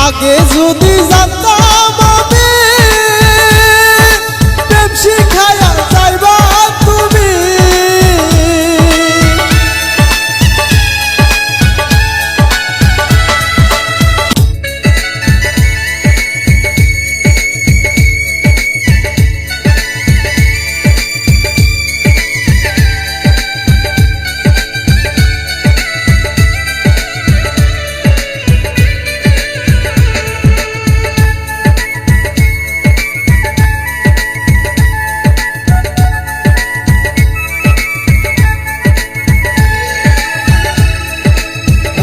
আগে যদি জানতাম আমি প্রেম শিখায়া যাইবা তুমি,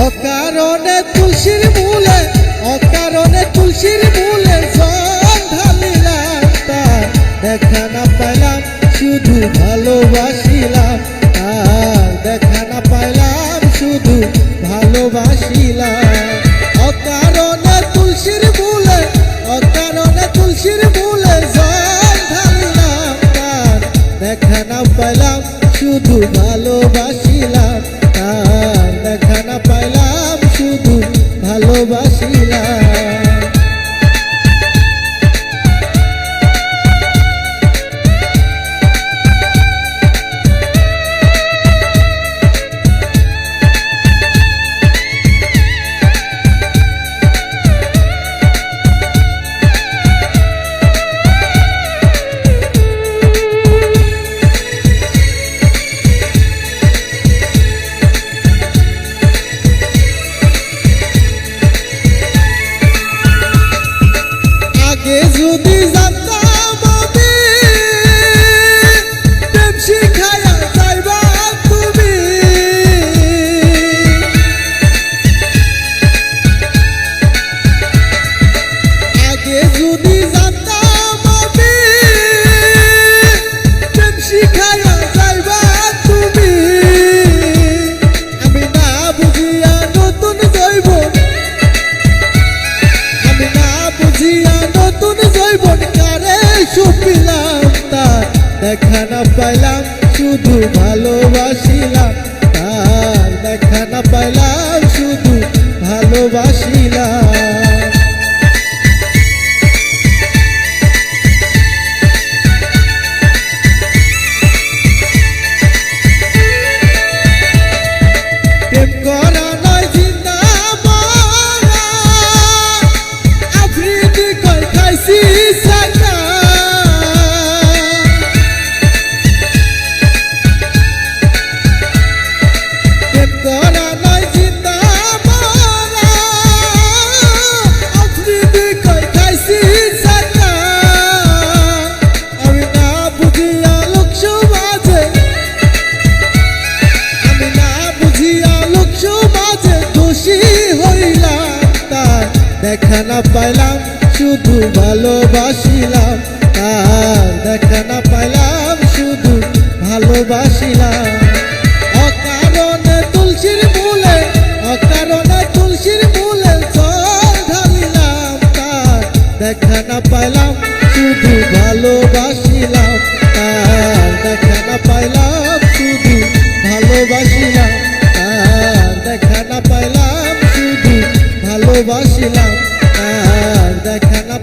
অকারণে তুলসীর মূলে, অকারণে তুলসীর মূলে জল ঢালিলাম, তার দেখা না পাইলাম শুধু ভালোবাসিলাম, তার দেখা না পাইলাম শুধু ভালোবাসিলাম। অকারণে তুলসীর মূলে, অকারণে তুলসীর মূলে জল ঢালিলাম, তার দেখা না পাইলাম শুধু ভালোবাসিলাম, তার দেখা না পাইলাম শুধু ভালোবাসিলাম। আগে যদি জানতাম আমি প্রেম শিখায়া যাইবা তুমি, আগে যদি জানতাম আমি প্রেম শিখায়া যাইবা তুমি, আমি না বুঝিয়া নতুন জৈবন, আমি না বুঝিয়া নতুন জৈবন কারে সুপিলাম, তার দেখা না পাইলাম শুধু ভালোবাসিলাম, তার দেখা না পাইলাম শুধু ভালোবাসিলাম। প্রেম করা নয় জিন্দা মরা, আফ্রিদি কই খাইছি সাকা, প্রেম করা নয় জিন্দা মরা, আফ্রিদি কই খাইছি সাকা। আমি না বুঝিয়া লোক সমাজে, আমি না বুঝিয়া লোক সমাজে দোষী হইলাম, তার দেখা না পাইলাম শুধু ভালোবাসিলাম, তার দেখা না পাইলাম শুধু ভালোবাসিলাম। অকারণে তুলসীর মূলে, অকারণে তুলসীর মূলে জল ঢালিলাম, তার দেখা না পাইলাম শুধু ভালোবাসিলাম, তার দেখা না পাইলাম শুধু ভালোবাসিলাম, তার দেখা না পাইলাম শুধু ভালোবাসিলাম, তার দেখা না